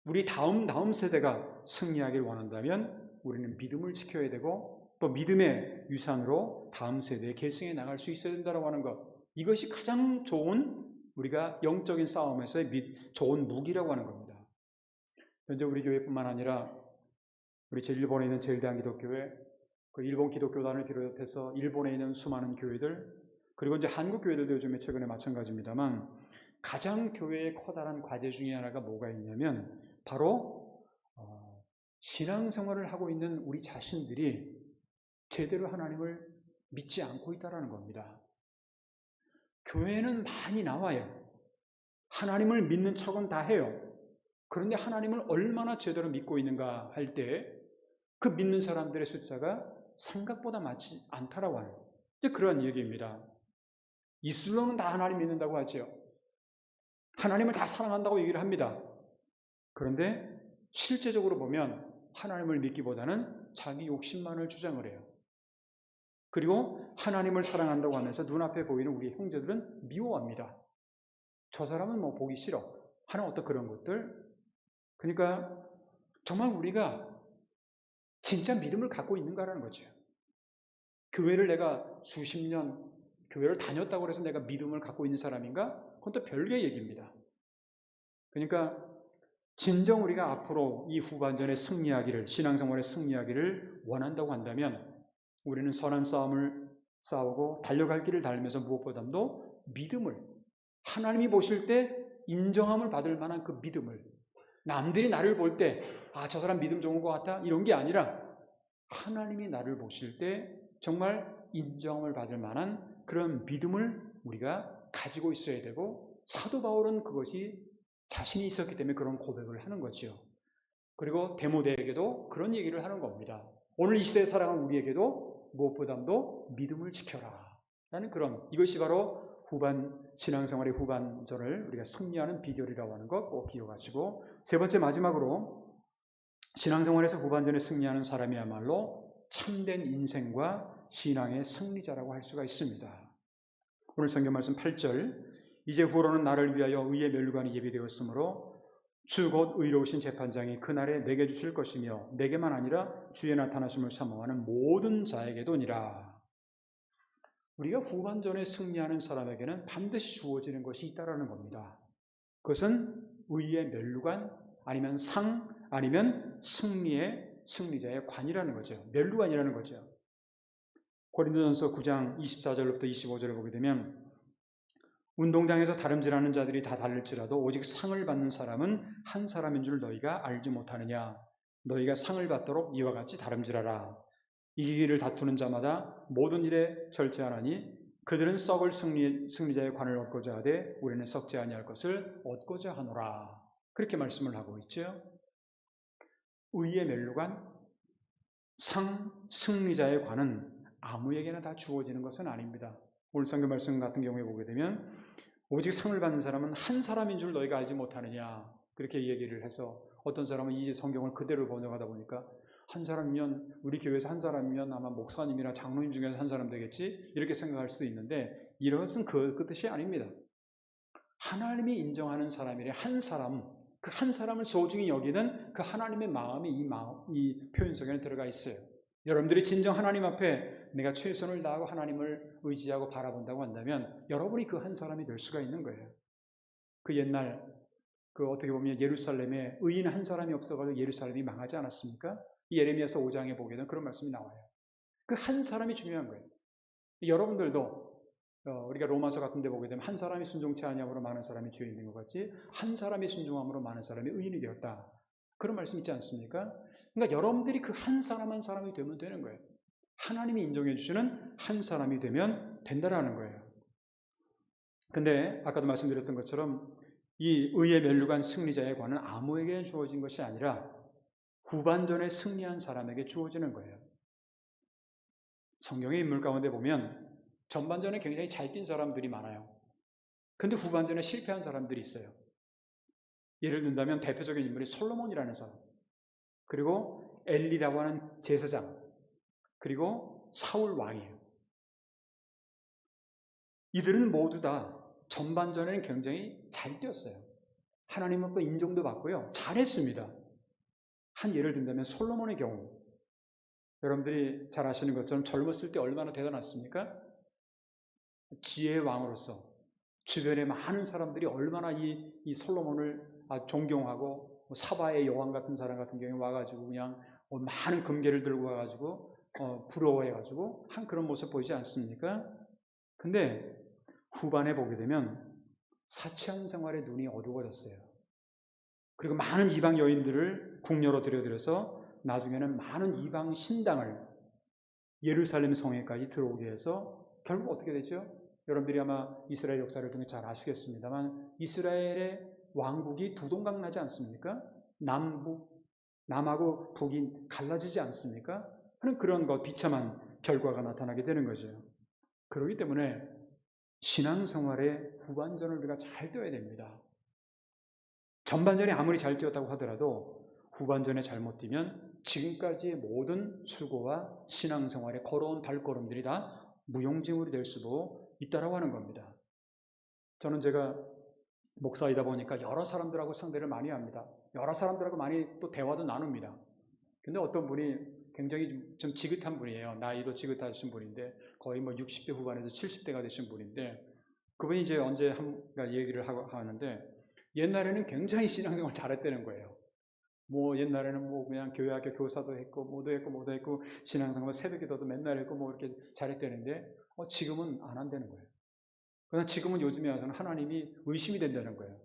우리 다음 세대가 승리하길 원한다면 우리는 믿음을 지켜야 되고 또 믿음의 유산으로 다음 세대에 계승해 나갈 수 있어야 된다고 하는 것, 이것이 가장 좋은 우리가 영적인 싸움에서의 좋은 무기라고 하는 겁니다. 현재 우리 교회뿐만 아니라 우리 일본에 있는 제일대한기독교회, 그 일본 기독교단을 비롯해서 일본에 있는 수많은 교회들, 그리고 이제 한국 교회들도 요즘에 최근에 마찬가지입니다만 가장 교회의 커다란 과제 중에 하나가 뭐가 있냐면 바로 신앙생활을 하고 있는 우리 자신들이 제대로 하나님을 믿지 않고 있다는 겁니다. 교회는 많이 나와요. 하나님을 믿는 척은 다 해요. 그런데 하나님을 얼마나 제대로 믿고 있는가 할 때 그 믿는 사람들의 숫자가 생각보다 많지 않다라고 하는 그런 얘기입니다. 입술로는 다 하나님 믿는다고 하죠. 하나님을 다 사랑한다고 얘기를 합니다. 그런데 실제적으로 보면 하나님을 믿기보다는 자기 욕심만을 주장을 해요. 그리고 하나님을 사랑한다고 하면서 눈앞에 보이는 우리 형제들은 미워합니다. 저 사람은 뭐 보기 싫어 하는 어떤 그런 것들. 그러니까 정말 우리가 진짜 믿음을 갖고 있는가라는 거죠. 교회를 내가 수십 년 교회를 다녔다고 해서 내가 믿음을 갖고 있는 사람인가? 그건 또 별개의 얘기입니다. 그러니까 진정 우리가 앞으로 이 후반전에 승리하기를, 신앙생활에 승리하기를 원한다고 한다면 우리는 선한 싸움을 싸우고 달려갈 길을 달리면서 무엇보다도 믿음을, 하나님이 보실 때 인정함을 받을 만한 그 믿음을, 남들이 나를 볼 때 아, 저 사람 믿음 좋은 것 같다 이런 게 아니라 하나님이 나를 보실 때 정말 인정함을 받을 만한 그런 믿음을 우리가 가지고 있어야 되고, 사도 바울은 그것이 자신이 있었기 때문에 그런 고백을 하는 거죠. 그리고 데모데에게도 그런 얘기를 하는 겁니다. 오늘 이 시대에 살아가는 우리에게도 무엇보다도 믿음을 지켜라 라는 그런, 이것이 바로 신앙생활의 후반전을 우리가 승리하는 비결이라고 하는 것 꼭 기억하시고, 세 번째 마지막으로 신앙생활에서 후반전에 승리하는 사람이야말로 참된 인생과 신앙의 승리자라고 할 수가 있습니다. 오늘 성경 말씀 8절, 이제 후로는 나를 위하여 의의 면류관이 예비되었으므로 주 곧 의로우신 재판장이 그날에 내게 주실 것이며 내게만 아니라 주의 나타나심을 사모하는 모든 자에게도니라. 우리가 후반전에 승리하는 사람에게는 반드시 주어지는 것이 있다라는 겁니다. 그것은 의의 면류관, 아니면 상, 아니면 승리자의 관이라는 거죠. 면류관이라는 거죠. 고린도전서 9장 24절부터 25절을 보게 되면 운동장에서 다름질하는 자들이 다 다를지라도 오직 상을 받는 사람은 한 사람인 줄 너희가 알지 못하느냐. 너희가 상을 받도록 이와 같이 다름질하라. 이기기를 다투는 자마다 모든 일에 절제하나니 그들은 썩을 승리자의 관을 얻고자 하되 우리는 썩지 아니할 것을 얻고자 하노라. 그렇게 말씀을 하고 있죠. 의의 면류관, 승리자의 관은 아무에게나 다 주어지는 것은 아닙니다. 오늘 성경 말씀 같은 경우에 보게 되면 오직 상을 받는 사람은 한 사람인 줄 너희가 알지 못하느냐, 그렇게 얘기를 해서 어떤 사람은 이 성경을 그대로 번역하다 보니까 한 사람이면, 우리 교회에서 한 사람이면 아마 목사님이나 장로님 중에서 한 사람 되겠지 이렇게 생각할 수도 있는데, 이것은 그 뜻이 아닙니다. 하나님이 인정하는 사람이래. 한 사람, 그 한 사람을 소중히 여기는 그 하나님의 마음이 이 표현 속에는 들어가 있어요. 여러분들이 진정 하나님 앞에 내가 최선을 다하고 하나님을 의지하고 바라본다고 한다면 여러분이 그 한 사람이 될 수가 있는 거예요. 그 옛날 어떻게 보면 예루살렘에 의인 한 사람이 없어가지고 예루살렘이 망하지 않았습니까? 예레미야서 5장에 보게 되면 그런 말씀이 나와요. 그 한 사람이 중요한 거예요. 여러분들도 우리가 로마서 같은 데 보게 되면 한 사람이 순종치 아니함으로 많은 사람이 죄에 있는 것 같이 한 사람이 순종함으로 많은 사람이 의인이 되었다. 그런 말씀 있지 않습니까? 그러니까 여러분들이 그 한 사람 한 사람이 되면 되는 거예요. 하나님이 인정해 주시는 한 사람이 되면 된다라는 거예요. 근데 아까도 말씀드렸던 것처럼 이 의의 면류관 승리자의 관은 아무에게 주어진 것이 아니라 후반전에 승리한 사람에게 주어지는 거예요. 성경의 인물 가운데 보면 전반전에 굉장히 잘 뛴 사람들이 많아요. 근데 후반전에 실패한 사람들이 있어요. 예를 든다면 대표적인 인물이 솔로몬이라는 사람, 그리고 엘리라고 하는 제사장, 그리고 사울 왕이에요. 이들은 모두 다 전반전에는 굉장히 잘 뛰었어요. 하나님으로부터 인정도 받고요. 잘했습니다. 한 예를 든다면 솔로몬의 경우, 여러분들이 잘 아시는 것처럼 젊었을 때 얼마나 대단했습니까? 지혜의 왕으로서 주변에 많은 사람들이 얼마나 이 솔로몬을 존경하고, 사바의 여왕 같은 사람 같은 경우에 와가지고 그냥 많은 금괴를 들고 와가지고 부러워해가지고 한 그런 모습 보이지 않습니까? 근데 후반에 보게 되면 사치한 생활에 눈이 어두워졌어요. 그리고 많은 이방 여인들을 궁녀로 들여들여서 나중에는 많은 이방 신당을 예루살렘 성에까지 들어오게 해서 결국 어떻게 되죠? 여러분들이 아마 이스라엘 역사를 통해 잘 아시겠습니다만 이스라엘의 왕국이 두 동강 나지 않습니까? 남하고 북이 갈라지지 않습니까? 하는 그런 비참한 결과가 나타나게 되는 거죠. 그렇기 때문에 신앙생활의 후반전을 우리가 잘 뛰어야 됩니다. 전반전에 아무리 잘 뛰었다고 하더라도 후반전에 잘못 뛰면 지금까지의 모든 수고와 신앙생활의 걸어온 발걸음들이 다 무용지물이 될 수도 있다고 하는 겁니다. 저는 제가 목사이다 보니까 여러 사람들하고 상대를 많이 합니다. 여러 사람들하고 많이 또 대화도 나눕니다. 근데 어떤 분이 굉장히 좀 지긋한 분이에요. 나이도 지긋하신 분인데 거의 뭐 60대 후반에서 70대가 되신 분인데 그분이 이제 언제 한가 얘기를 하는데 옛날에는 굉장히 신앙생활 잘했다는 거예요. 뭐 옛날에는 뭐 그냥 교회 학교 교사도 했고 뭐도 했고 신앙생활 새벽기도도 맨날 했고 뭐 이렇게 잘했다는데 지금은 안 한다는 거예요. 그러나 지금은 요즘에 와서는 하나님이 의심이 된다는 거예요.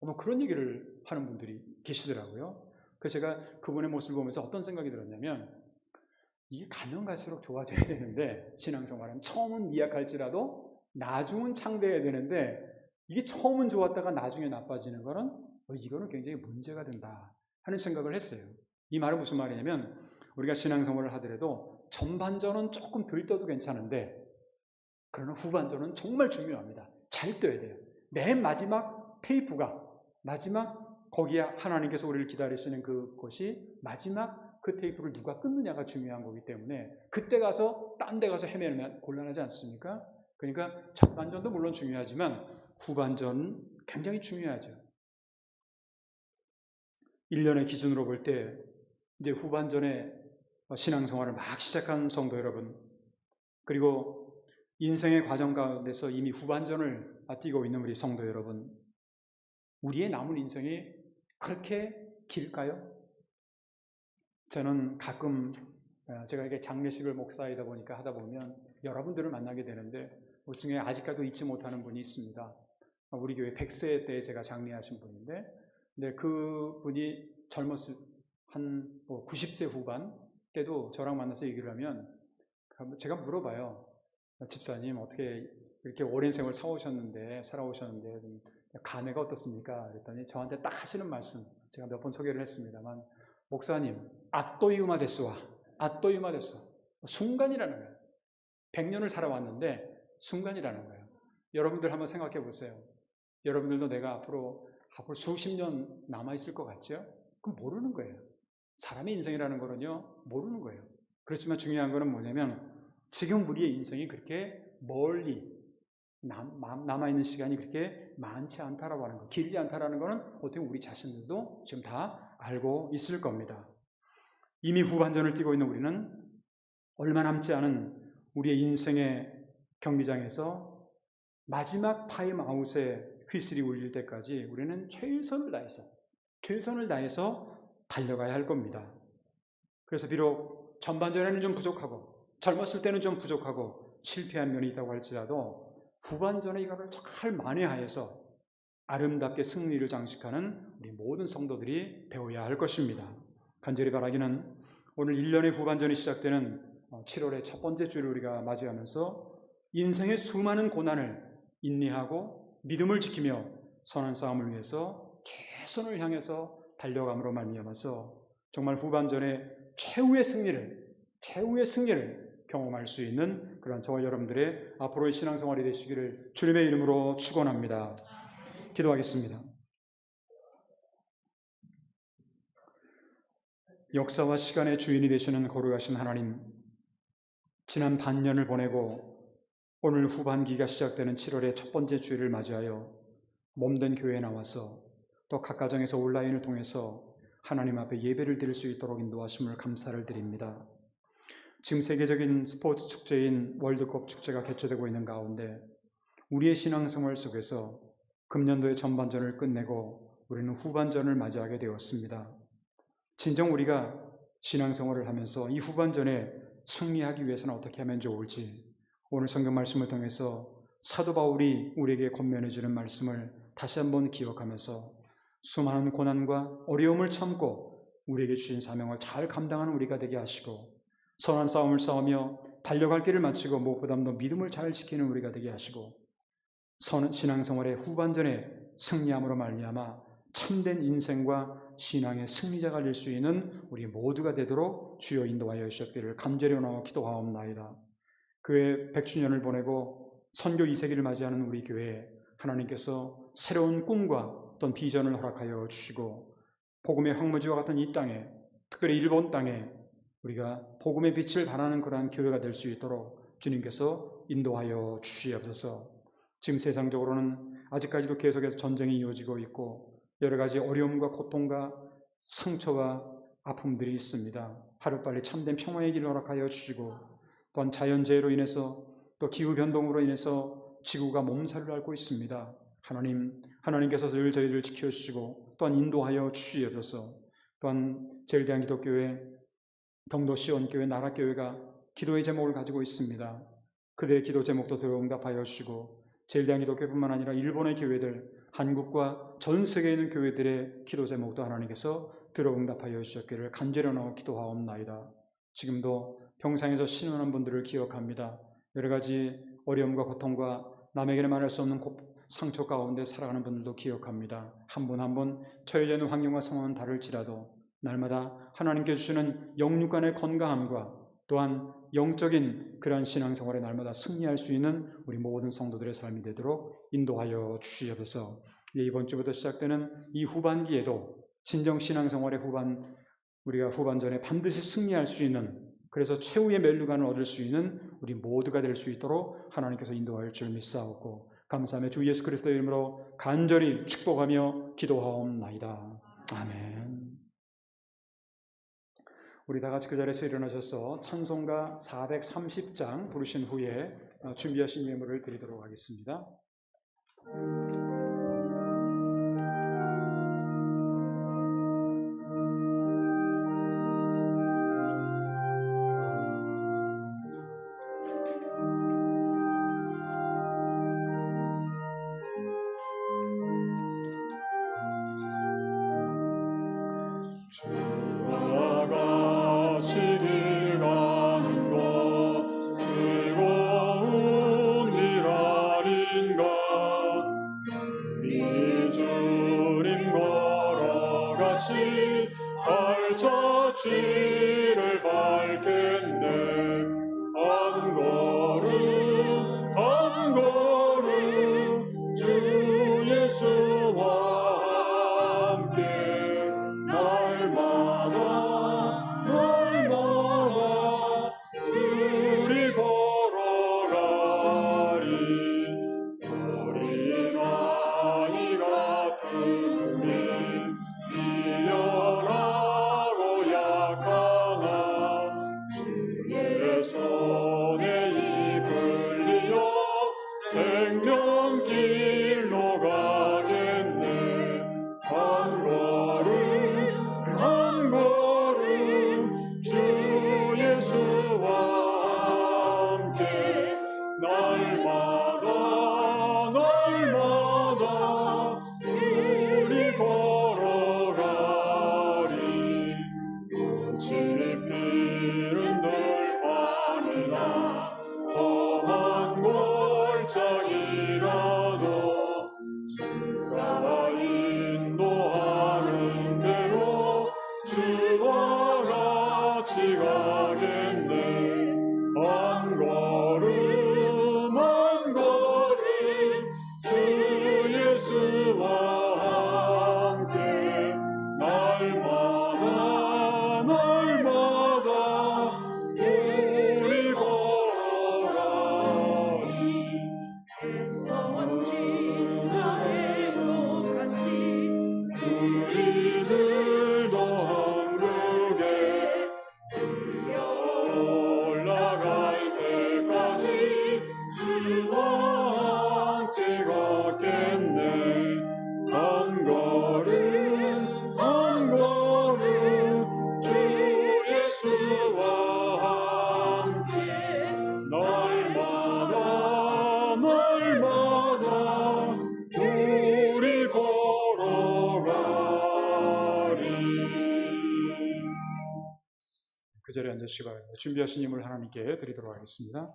뭐 그런 얘기를 하는 분들이 계시더라고요. 그래서 제가 그분의 모습을 보면서 어떤 생각이 들었냐면 이게 가면 갈수록 좋아져야 되는데 신앙생활은 처음은 미약할지라도 나중은 창대해야 되는데 이게 처음은 좋았다가 나중에 나빠지는 거는 이거는 굉장히 문제가 된다 하는 생각을 했어요. 이 말은 무슨 말이냐면 우리가 신앙생활을 하더라도 전반전은 조금 들떠도 괜찮은데 그러나 후반전은 정말 중요합니다. 잘 떠야 돼요. 맨 마지막 테이프가 마지막 거기에 하나님께서 우리를 기다리시는 그것이 마지막 그 테이프를 누가 끊느냐가 중요한 거기 때문에 그때 가서 딴 데 가서 헤매면 곤란하지 않습니까? 그러니까 전반전도 물론 중요하지만 후반전은 굉장히 중요하죠. 1년의 기준으로 볼 때 이제 후반전에 신앙생활을 막 시작한 성도 여러분, 그리고 인생의 과정 가운데서 이미 후반전을 뛰고 있는 우리 성도 여러분, 우리의 남은 인생이 그렇게 길까요? 저는 가끔 제가 이렇게 장례식을 목사이다 보니까 하다 보면 여러분들을 만나게 되는데 그 중에 아직까지도 잊지 못하는 분이 있습니다. 우리 교회 100세 때 제가 장례하신 분인데 근데 그 분이 젊었을 한 90세 후반 때도 저랑 만나서 얘기를 하면 제가 물어봐요. 집사님 어떻게 이렇게 오랜 세월 살아오셨는데 감회가 어떻습니까? 그랬더니 저한테 딱 하시는 말씀, 제가 몇 번 소개를 했습니다만, 목사님 아또이우마 데스와 순간이라는 거예요. 100년을 살아왔는데 순간이라는 거예요. 여러분들 한번 생각해 보세요. 여러분들도 내가 앞으로 수십 년 남아있을 것 같죠? 그럼 모르는 거예요. 사람의 인생이라는 거는요, 모르는 거예요. 그렇지만 중요한 거는 뭐냐면 지금 우리의 인생이 그렇게 멀리 남아있는 시간이 그렇게 많지 않다라고 하는 거, 길지 않다라는 거는 어떻게 우리 자신들도 지금 다 알고 있을 겁니다. 이미 후반전을 뛰고 있는 우리는 얼마 남지 않은 우리의 인생의 경기장에서 마지막 타임아웃에 휘슬이 울릴 때까지 우리는 최선을 다해서 달려가야 할 겁니다. 그래서 비록 전반전에는 좀 부족하고 젊었을 때는 좀 부족하고 실패한 면이 있다고 할지라도 후반전에 이거를 잘 만회하여서 아름답게 승리를 장식하는 우리 모든 성도들이 배워야 할 것입니다. 간절히 바라기는 오늘 1년의 후반전이 시작되는 7월의 첫 번째 주를 우리가 맞이하면서 인생의 수많은 고난을 인내하고 믿음을 지키며 선한 싸움을 위해서 최선을 향해서 달려감으로 말미암아서 정말 후반전에 최후의 승리를 경험할 수 있는 그런 저와 여러분들의 앞으로의 신앙생활이 되시기를 주님의 이름으로 축원합니다. 기도하겠습니다. 역사와 시간의 주인이 되시는 거룩하신 하나님, 지난 반년을 보내고 오늘 후반기가 시작되는 7월의 첫 번째 주일을 맞이하여 몸된 교회에 나와서 또 각 가정에서 온라인을 통해서 하나님 앞에 예배를 드릴 수 있도록 인도하심을 감사를 드립니다. 지금 세계적인 스포츠 축제인 월드컵 축제가 개최되고 있는 가운데 우리의 신앙생활 속에서 금년도의 전반전을 끝내고 우리는 후반전을 맞이하게 되었습니다. 진정 우리가 신앙생활을 하면서 이 후반전에 승리하기 위해서는 어떻게 하면 좋을지 오늘 성경 말씀을 통해서 사도 바울이 우리에게 권면해 주는 말씀을 다시 한번 기억하면서 수많은 고난과 어려움을 참고 우리에게 주신 사명을 잘 감당하는 우리가 되게 하시고 선한 싸움을 싸우며 달려갈 길을 마치고 무엇보다도 믿음을 잘 지키는 우리가 되게 하시고 신앙생활의 후반전에 승리함으로 말미암아 참된 인생과 신앙의 승리자가 될 수 있는 우리 모두가 되도록 주여 인도하여 주셨기를 간절히 원하고 기도하옵나이다. 교회 100주년을 보내고 선교 2세기를 맞이하는 우리 교회에 하나님께서 새로운 꿈과 어떤 비전을 허락하여 주시고 복음의 황무지와 같은 이 땅에, 특별히 일본 땅에 우리가 복음의 빛을 발하는 그러한 교회가 될 수 있도록 주님께서 인도하여 주시옵소서. 지금 세상적으로는 아직까지도 계속해서 전쟁이 이어지고 있고 여러 가지 어려움과 고통과 상처가 아픔들이 있습니다. 하루빨리 참된 평화의 길을 허락하여 주시고, 또한 자연재해로 인해서 또 기후변동으로 인해서 지구가 몸살을 앓고 있습니다. 하나님께서 늘 저희를 지켜주시고 또한 인도하여 주시옵소서. 또한 제일대한기독교회 경도시원교회 나라교회가 기도의 제목을 가지고 있습니다. 그들의 기도 제목도 들어응답하여 주시고, 제일대한기독교뿐만 아니라 일본의 교회들, 한국과 전 세계에 있는 교회들의 기도 제목도 하나님께서 들어응답하여 주셨기를 간절히 나오 기도하옵나이다. 지금도 병상에서 신원한 분들을 기억합니다. 여러 가지 어려움과 고통과 남에게는 말할 수 없는 상처 가운데 살아가는 분들도 기억합니다. 한 분 한 분 처해져 있는 환경과 상황은 다를지라도 날마다 하나님께 주시는 영육간의 건강함과 또한 영적인 그러한 신앙생활에 날마다 승리할 수 있는 우리 모든 성도들의 삶이 되도록 인도하여 주시옵소서. 이번 주부터 시작되는 이 후반기에도 진정 신앙생활의 우리가 후반전에 반드시 승리할 수 있는, 그래서 최후의 멸류관을 얻을 수 있는 우리 모두가 될 수 있도록 하나님께서 인도할 줄 믿사옵고, 감사하며 주 예수 그리스도의 이름으로 간절히 축복하며 기도하옵나이다. 아멘. 우리 다 같이 그 자리에서 일어나셔서 찬송가 430장 부르신 후에 준비하신 예물을 드리도록 하겠습니다. 주와 같이 길 가는 것 즐거운 일 아닌가. 우리 주님 걸어가신 발자취를 밟겠네. 한 걸음 한 걸음 주 예수와 우리 걸어가리. 어린아이 같은 우리 미련하고 약하나 주의 손에 이끌리어 생명길로 가겠네. 한 걸음 한 걸음 주 예수와 함께 날마다 우리 걸어가리. 꽃이 피는 들판이나 험한 골짜기라도 주가 인도하는 대로 주와 같이 가겠네. 한 걸음 한 걸음 주 예수와 함께 날마다 우리 걸어가리. 햇성은 진자에도 같이 우리들도 천국에 올라갈 때까지 주와 함께 걷겠네. 한 걸음 한 걸음 주 예수와 함께 날마다 우리 걸어가리. 그 자리에 앉으시기 바랍니다. 준비하신 예물 하나님께 드리도록 하겠습니다.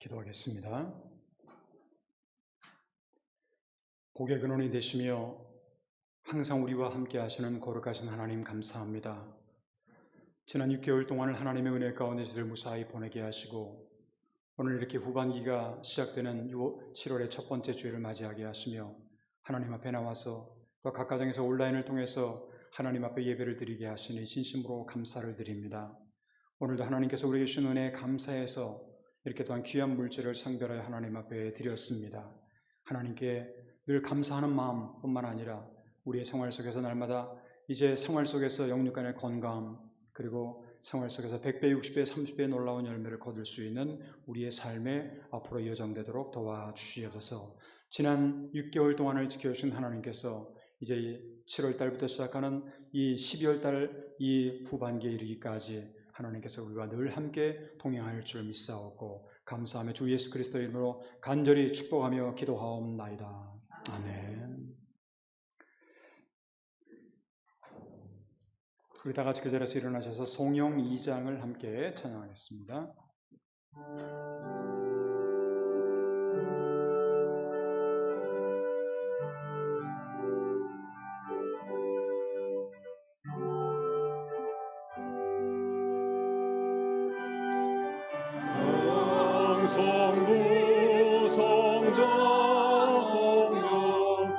기도하겠습니다. 복의 근원이 되시며 항상 우리와 함께 하시는 거룩하신 하나님 감사합니다. 지난 6개월 동안을 하나님의 은혜 가운데 저들 무사히 보내게 하시고 오늘 이렇게 후반기가 시작되는 7월의 첫 번째 주일을 맞이하게 하시며 하나님 앞에 나와서 또 각 가정에서 온라인을 통해서 하나님 앞에 예배를 드리게 하시니 진심으로 감사를 드립니다. 오늘도 하나님께서 우리에게 주신 은혜에 감사해서 이렇게 또한 귀한 물질을 성별하여 하나님 앞에 드렸습니다. 하나님께 늘 감사하는 마음뿐만 아니라 우리의 생활 속에서 날마다 이제 생활 속에서 영육간의 건강 그리고 생활 속에서 100배, 60배, 30배의 놀라운 열매를 거둘 수 있는 우리의 삶에 앞으로 여정되도록 도와주시옵소서. 지난 6개월 동안을 지켜주신 하나님께서 이제 7월 달부터 시작하는 이 12월 달 이 후반기에 이르기까지 하나님께서 우리와 늘 함께 동행할 줄 믿사옵고 감사하며 주 예수 그리스도의 이름으로 간절히 축복하며 기도하옵나이다. 아멘. 우리 다 같이 그 자리에서 일어나셔서 송영 2장을 함께 찬양하겠습니다. 성부 성자 성령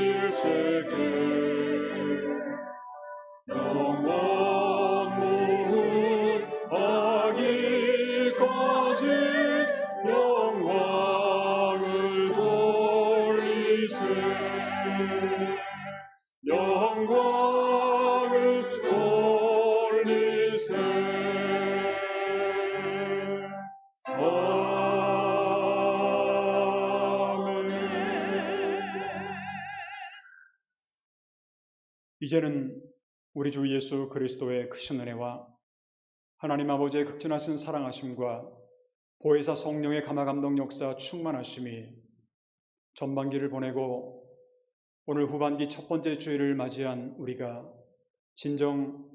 성삼위일체계 영원 무하기까지 영광을 돌리세 영광을 돌리세 이제는 우리 주 예수 그리스도의 크신 은혜와 하나님 아버지의 극진하신 사랑하심과 보혜사 성령의 감화감동 역사 충만하심이 전반기를 보내고 오늘 후반기 첫 번째 주일을 맞이한 우리가 진정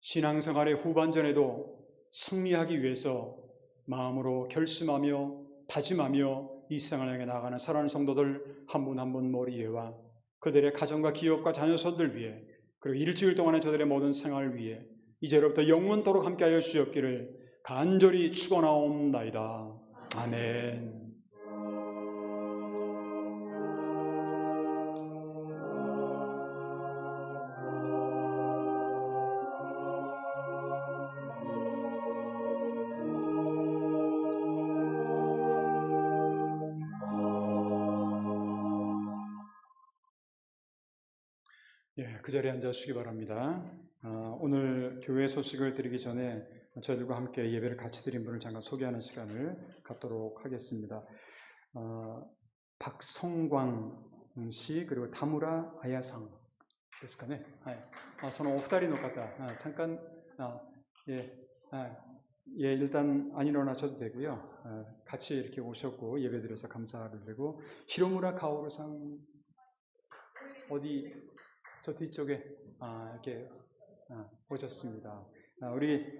신앙생활의 후반전에도 승리하기 위해서 마음으로 결심하며 다짐하며 이 세상을 향해 나아가는 사랑하는 성도들 한 분 한 분 머리 위에와 그들의 가정과 기업과 자녀손들 위해 그리고 일주일 동안의 저들의 모든 생활 위에 이제로부터 영원토록 함께하여 주옵기를 간절히 축원하옵나이다. 아멘. 그 자리에 앉아주시기 바랍니다. 오늘 교회 소식을 드리기 전에 저희들과 함께 예배를 같이 드린 분을 잠깐 소개하는 시간을 갖도록 하겠습니다. 박성광 씨 그리고 다무라 아야상ですかね。そのお二人の方、잠깐 일단 안 일어나셔도 되고요. 같이 이렇게 오셨고 예배드려서 감사를 드리고 히로무라 카오루상 어디 저 뒤쪽에 이렇게 오셨습니다. 우리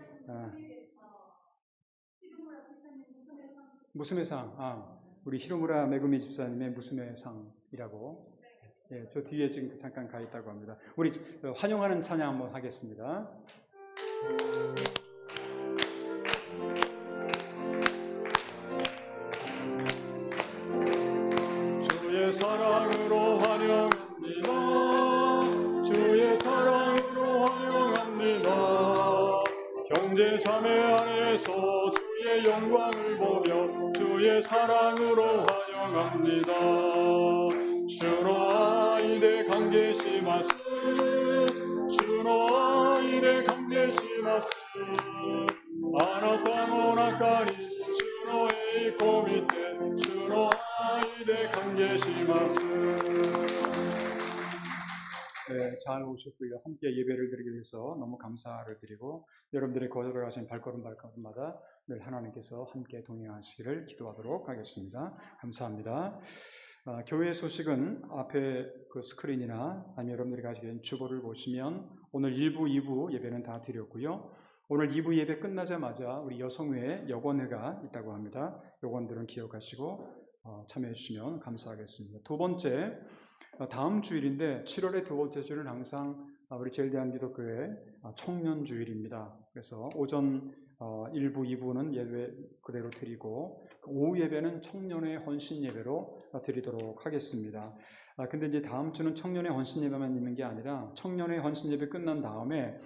무스메상, 우리 히로무라 메구미 집사님의 무스메상이라고 저 뒤에 지금 잠깐 가 있다고 합니다. 우리 환영하는 찬양 한번 하겠습니다. 주의 사랑으로 환영합니다. 주의 사랑으로 환영합니다. 형제 자매 안에서 주의 영광을 보며 주의 사랑으로 환영합니다. 주로 아이데 강계시마스 주로 아이데 강계시마스 아나타 모나카니 주로 에이코 밑에 주로 아이데 강계시마스. 잘 오셨고요. 함께 예배를 드리기 위해서 너무 감사를 드리고 여러분들의 걸어가신 발걸음마다 늘 하나님께서 함께 동행하시기를 기도하도록 하겠습니다. 감사합니다. 교회 소식은 앞에 그 스크린이나 아니면 여러분들이 가지고 있는 주보를 보시면 오늘 1부, 2부 예배는 다 드렸고요. 오늘 2부 예배 끝나자마자 우리 여성회 여권회가 있다고 합니다. 여권들은 기억하시고 참여해 주시면 감사하겠습니다. 두 번째, 다음 주일인데 7월의 두 번째 주일은 항상 우리 제일대한기독교회 청년주일입니다. 그래서 오전 1부, 2부는 예배 그대로 드리고 오후 예배는 청년의 헌신 예배로 드리도록 하겠습니다. 근데 이제 다음 주는 청년의 헌신 예배만 있는 게 아니라 청년의 헌신 예배 끝난 다음에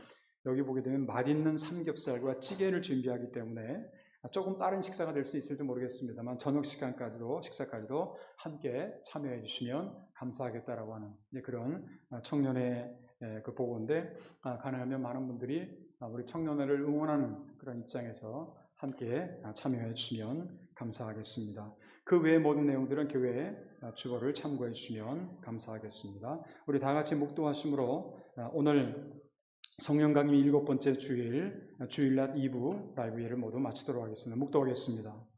여기 보게 되면 맛있는 삼겹살과 찌개를 준비하기 때문에 조금 빠른 식사가 될 수 있을지 모르겠습니다만 저녁 식사까지도 함께 참여해 주시면 감사하겠다라고 하는 이제 그런 청년의 그 보고인데, 가능하면 많은 분들이 우리 청년회를 응원하는 그런 입장에서 함께 참여해 주시면 감사하겠습니다. 그 외의 모든 내용들은 교회 주보를 참고해 주시면 감사하겠습니다. 우리 다 같이 묵도하심으로 오늘 성령 강림 7번째 주일낮 2부 라이브 예를 모두 마치도록 하겠습니다. 묵도하겠습니다.